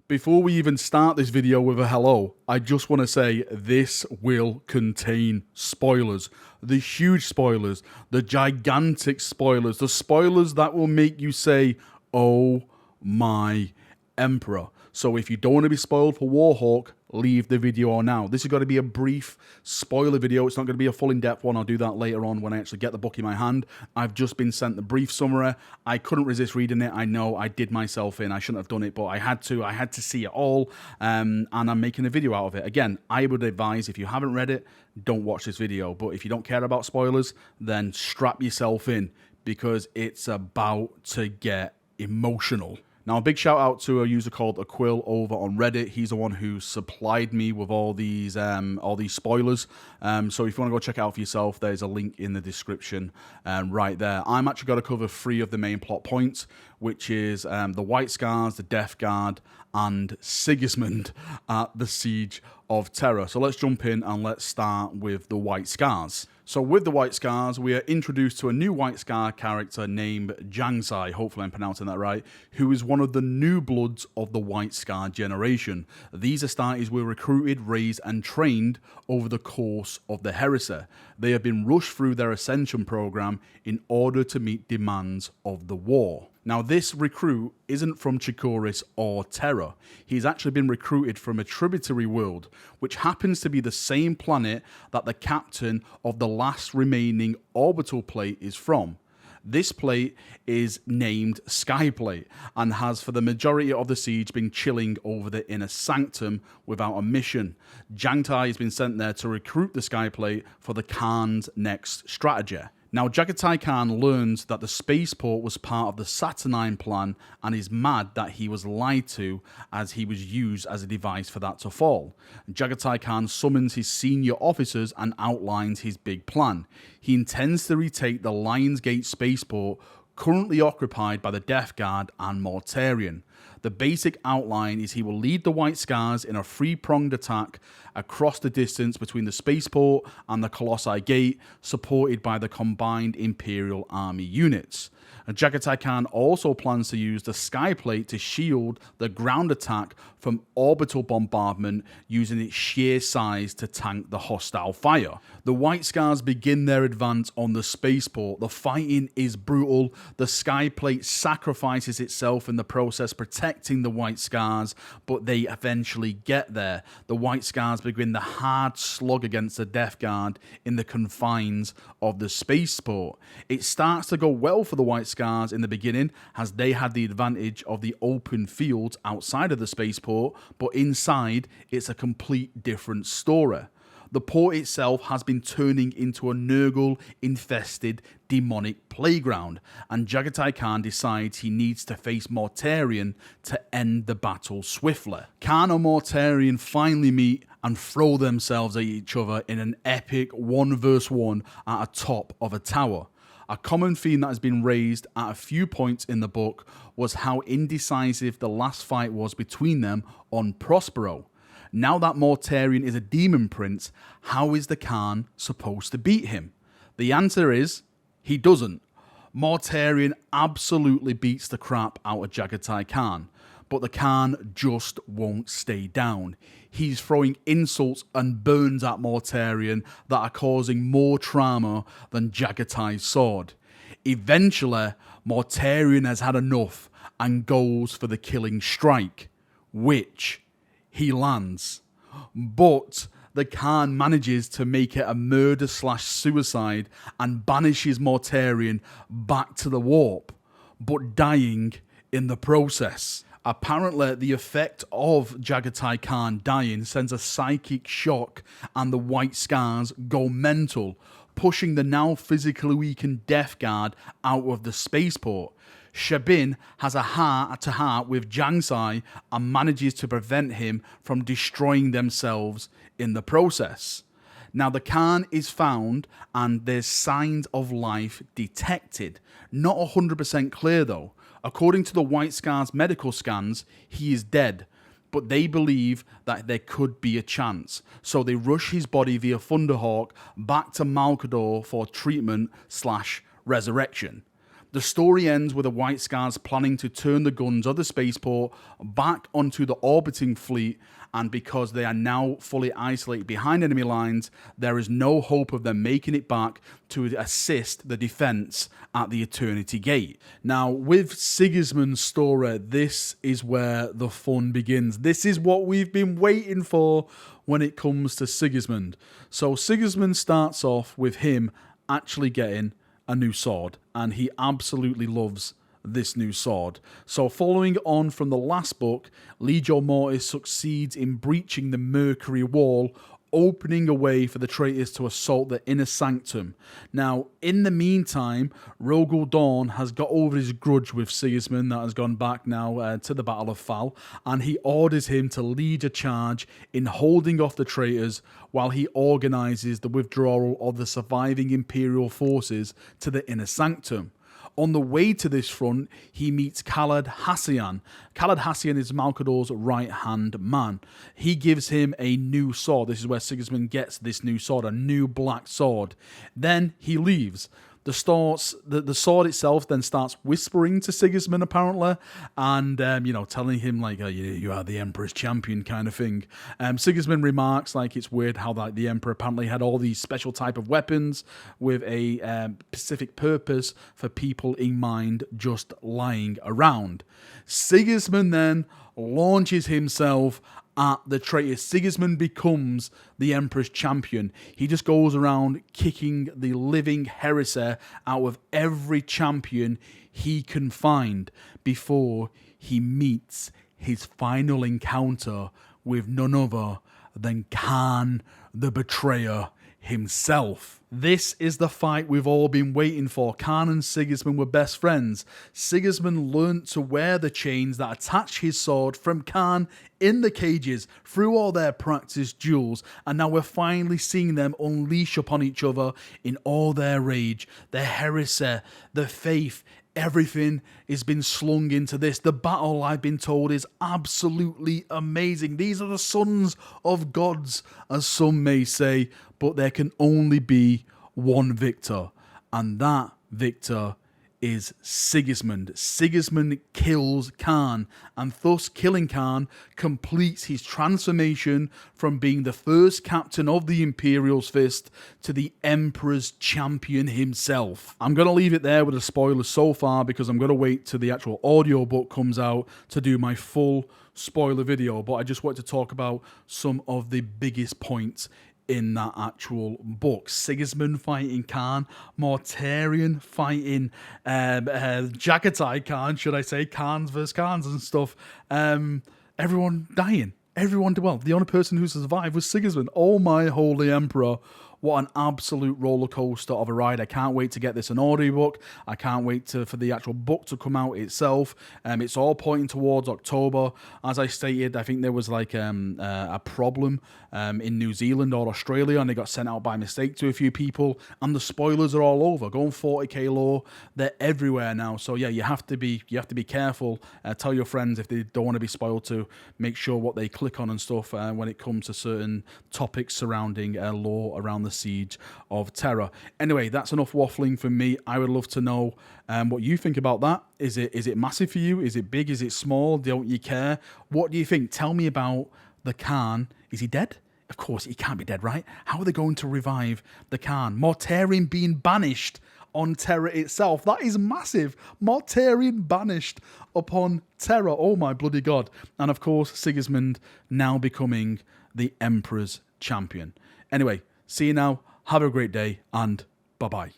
Before we even start this video with a hello, I just want to say this will contain spoilers. The huge spoilers, the gigantic spoilers, the spoilers that will make you say, oh my Emperor. So if you don't want to be spoiled for WARHAWK, leave the video on now. This is going to be a brief spoiler video. It's not going to be a full in-depth one. I'll do that later on when I actually get the book in my hand. I've just been sent the brief summary. I couldn't resist reading it. I know I did myself in. I shouldn't have done it, but I had to. I had to see it all, and I'm making a video out of it. Again, I would advise if you haven't read it, don't watch this video. But if you don't care about spoilers, then strap yourself in because it's about to get emotional. Now, a big shout out to a user called Aquil over on Reddit. He's the one who supplied me with all these spoilers. So if you want to go check it out for yourself, there's a link in the description right there. I'm actually going to cover 3 of the main plot points, which is the White Scars, the Death Guard, and Sigismund at the Siege of Terra. So let's jump in and let's start with the White Scars. So with the White Scars, we are introduced to a new White Scar character named Jangsai, hopefully I'm pronouncing that right, who is one of the new bloods of the White Scar generation. These Astartes were recruited, raised and trained over the course of the Heresy. They have been rushed through their ascension program in order to meet demands of the war. Now, this recruit isn't from Chikoris or Terra. He's actually been recruited from a tributary world, which happens to be the same planet that the captain of the last remaining orbital plate is from. This plate is named Skyplate and has for the majority of the siege been chilling over the inner sanctum without a mission. Jangsai has been sent there to recruit the Skyplate for the Khan's next strategy. Now, Jagatai Khan learns that the spaceport was part of the Saturnine plan and is mad that he was lied to as he was used as a device for that to fall. Jagatai Khan summons his senior officers and outlines his big plan. He intends to retake the Lions Gate spaceport, currently occupied by the Death Guard and Mortarion. The basic outline is he will lead the White Scars in a 3-pronged attack across the distance between the spaceport and the Colossi Gate, supported by the combined Imperial Army units. Jagatai Khan also plans to use the Skyplate to shield the ground attack from orbital bombardment, using its sheer size to tank the hostile fire. The White Scars begin their advance on the spaceport. The fighting is brutal. The Skyplate sacrifices itself in the process, protecting the White Scars, but they eventually get there. The White Scars begin the hard slug against the Death Guard in the confines of the spaceport. It starts to go well for the White Scars in the beginning, as they had the advantage of the open fields outside of the spaceport, but inside it's a complete different story. The port itself has been turning into a Nurgle-infested demonic playground, and Jagatai Khan decides he needs to face Mortarion to end the battle swiftly. Khan and Mortarion finally meet and throw themselves at each other in an epic 1v1 at a top of a tower. A common theme that has been raised at a few points in the book was how indecisive the last fight was between them on Prospero. Now that Mortarion is a demon prince, how is the Khan supposed to beat him? The answer is, he doesn't. Mortarion absolutely beats the crap out of Jagatai Khan, but the Khan just won't stay down. He's throwing insults and burns at Mortarion that are causing more trauma than Jagatai's sword. Eventually, Mortarion has had enough and goes for the killing strike, which he lands. But the Khan manages to make it a murder/suicide and banishes Mortarion back to the warp, but dying in the process. Apparently, the effect of Jagatai Khan dying sends a psychic shock and the White Scars go mental, pushing the now physically weakened Death Guard out of the spaceport. Shabin has a heart-to-heart with Jangsai and manages to prevent him from destroying themselves in the process. Now, the Khan is found and there's signs of life detected. Not 100% clear though. According to the White Scars medical scans, he is dead, but they believe that there could be a chance. So they rush his body via Thunderhawk back to Malkador for treatment/resurrection. The story ends with the White Scars planning to turn the guns of the spaceport back onto the orbiting fleet, and because they are now fully isolated behind enemy lines, there is no hope of them making it back to assist the defense at the Eternity Gate. Now, with Sigismund's story, this is where the fun begins. This is what we've been waiting for when it comes to Sigismund. So Sigismund starts off with him actually getting a new sword, and he absolutely loves this new sword. So following on from the last book, Legio Mortis succeeds in breaching the Mercury Wall, opening a way for the traitors to assault the Inner Sanctum. Now, in the meantime, Rogel Dawn has got over his grudge with Sigismund that has gone back now to the Battle of Fal, and he orders him to lead a charge in holding off the traitors while he organises the withdrawal of the surviving Imperial forces to the Inner Sanctum. On the way to this front, he meets Khalad Hassian. Khalad Hassian is Malcador's right-hand man. He gives him a new sword. This is where Sigismund gets this new sword, a new black sword. Then he leaves. The sword itself then starts whispering to Sigismund, apparently, and, telling him, like, you are the Emperor's champion kind of thing. Sigismund remarks, like, it's weird how the Emperor apparently had all these special type of weapons with a specific purpose for people in mind just lying around. Sigismund then launches himself at the traitor. Sigismund becomes the Emperor's champion. He just goes around kicking the living heresy out of every champion he can find before he meets his final encounter with none other than Khan the Betrayer himself. This is the fight we've all been waiting for. Khan and Sigismund were best friends. Sigismund learnt to wear the chains that attach his sword from Khan in the cages through all their practice duels, and now we're finally seeing them unleash upon each other in all their rage, their heresy, their faith. Everything has been slung into this. The battle, I've been told, is absolutely amazing. These are the sons of gods, as some may say, but there can only be one victor, and that victor is Sigismund. Sigismund kills Khan, and thus killing Khan completes his transformation from being the first captain of the Imperial's Fist to the Emperor's champion himself. I'm going to leave it there with the spoilers so far because I'm going to wait till the actual audiobook comes out to do my full spoiler video, but I just want to talk about some of the biggest points in that actual book. Sigismund fighting Khan, Mortarion fighting Jagatai Khan, should I say, Khans versus Khans and stuff. Everyone dying. Everyone did well. The only person who survived was Sigismund. Oh my holy emperor. What an absolute roller coaster of a ride. I can't wait to get this an audiobook. I can't wait for the actual book to come out itself. It's all pointing towards October. As I stated, I think there was like a problem in New Zealand or Australia, and they got sent out by mistake to a few people, and the spoilers are all over. Going 40k lore, they're everywhere now. So yeah, you have to be careful. Tell your friends if they don't want to be spoiled to make sure what they click on and stuff when it comes to certain topics surrounding lore around the Siege of Terra. Anyway, that's enough waffling from me. I would love to know what you think about that. Is it massive for you? Is it big? Is it small? Don't you care? What do you think? Tell me about the Khan. Is he dead? Of course, he can't be dead, right? How are they going to revive the Khan? Mortarion being banished on Terra itself. That is massive. Mortarion banished upon Terra. Oh my bloody god. And of course, Sigismund now becoming the Emperor's champion. Anyway, see you now. Have a great day, and bye-bye.